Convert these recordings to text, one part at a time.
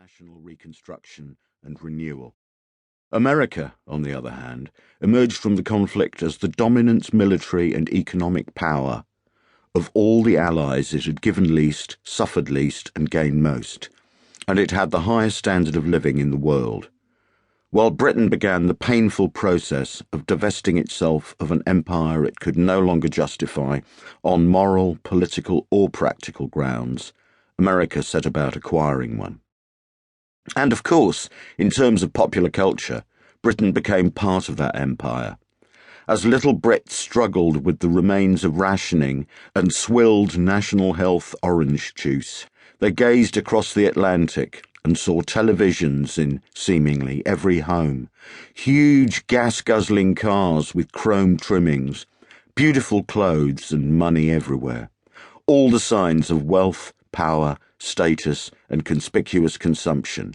national reconstruction and renewal. America, on the other hand, emerged from the conflict as the dominant military and economic power. Of all the allies, it had given least, suffered least, and gained most, and it had the highest standard of living in the world. While Britain began the painful process of divesting itself of an empire it could no longer justify on moral, political, or practical grounds, America set about acquiring one. And of course, in terms of popular culture, Britain became part of that empire. As little Brits struggled with the remains of rationing and swilled national health orange juice, they gazed across the Atlantic and saw televisions in seemingly every home, huge gas-guzzling cars with chrome trimmings, beautiful clothes and money everywhere, all the signs of wealth, power, status, and conspicuous consumption.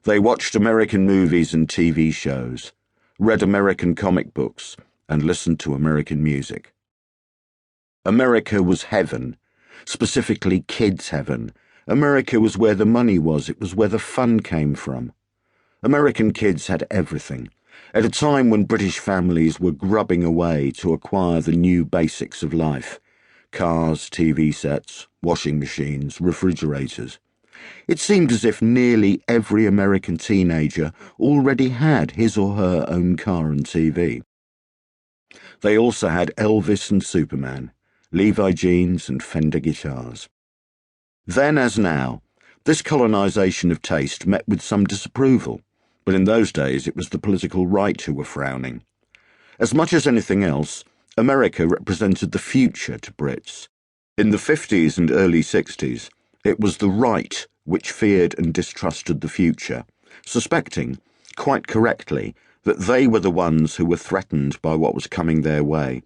They watched American movies and TV shows, read American comic books, and listened to American music. America was heaven, specifically kids' heaven. America was where the money was, it was where the fun came from. American kids had everything, at a time when British families were grubbing away to acquire the new basics of life: cars, TV sets, washing machines, refrigerators. It seemed as if nearly every American teenager already had his or her own car and TV. They also had Elvis and Superman, Levi jeans and Fender guitars. Then as now, this colonisation of taste met with some disapproval, but in those days it was the political right who were frowning. As much as anything else, America represented the future to Brits. In the 50s and early 60s, it was the right which feared and distrusted the future, suspecting, quite correctly, that they were the ones who were threatened by what was coming their way,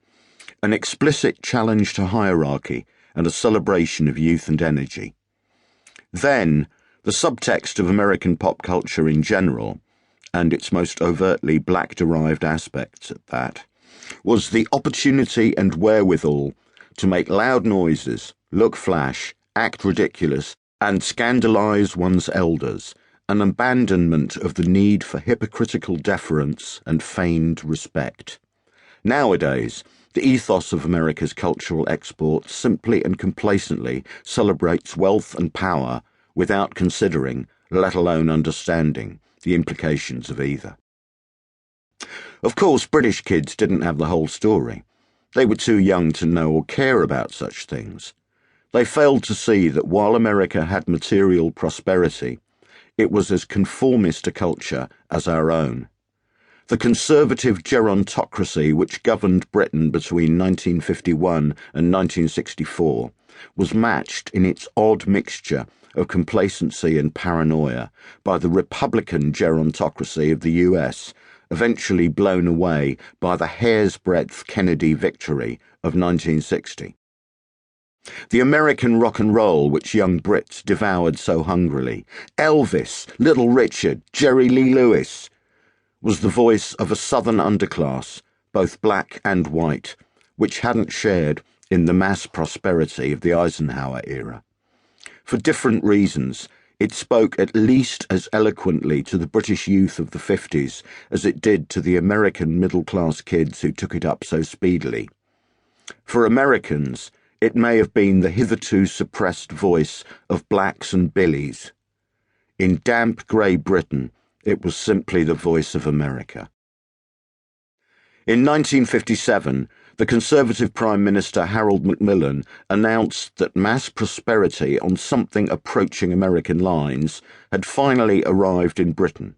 an explicit challenge to hierarchy and a celebration of youth and energy. Then, the subtext of American pop culture in general, and its most overtly black-derived aspects at that, was the opportunity and wherewithal to make loud noises, look flash, act ridiculous, and scandalise one's elders, an abandonment of the need for hypocritical deference and feigned respect. Nowadays, the ethos of America's cultural export simply and complacently celebrates wealth and power without considering, let alone understanding, the implications of either. Of course, British kids didn't have the whole story. They were too young to know or care about such things. They failed to see that while America had material prosperity, it was as conformist a culture as our own. The conservative gerontocracy which governed Britain between 1951 and 1964 was matched in its odd mixture of complacency and paranoia by the Republican gerontocracy of the US, eventually blown away by the hair's-breadth Kennedy victory of 1960. The American rock and roll which young Brits devoured so hungrily, Elvis, Little Richard, Jerry Lee Lewis, was the voice of a southern underclass, both black and white, which hadn't shared in the mass prosperity of the Eisenhower era. For different reasons, it spoke at least as eloquently to the British youth of the 50s as it did to the American middle-class kids who took it up so speedily. For Americans, it may have been the hitherto suppressed voice of blacks and billies. In damp grey Britain, it was simply the voice of America. In 1957, the Conservative Prime Minister Harold Macmillan announced that mass prosperity on something approaching American lines had finally arrived in Britain.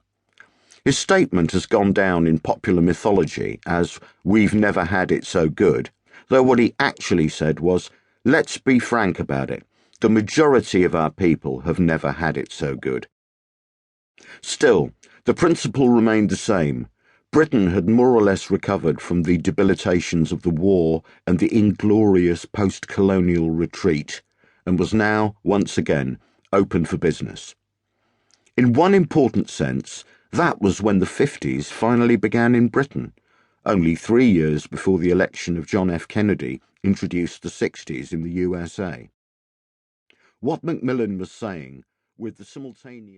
His statement has gone down in popular mythology as "we've never had it so good," though what he actually said was, "Let's be frank about it, the majority of our people have never had it so good." Still, the principle remained the same. Britain had more or less recovered from the debilitations of the war and the inglorious post-colonial retreat, and was now, once again, open for business. In one important sense, that was when the 50s finally began in Britain, only 3 years before the election of John F. Kennedy introduced the 60s in the USA. What Macmillan was saying, with the simultaneous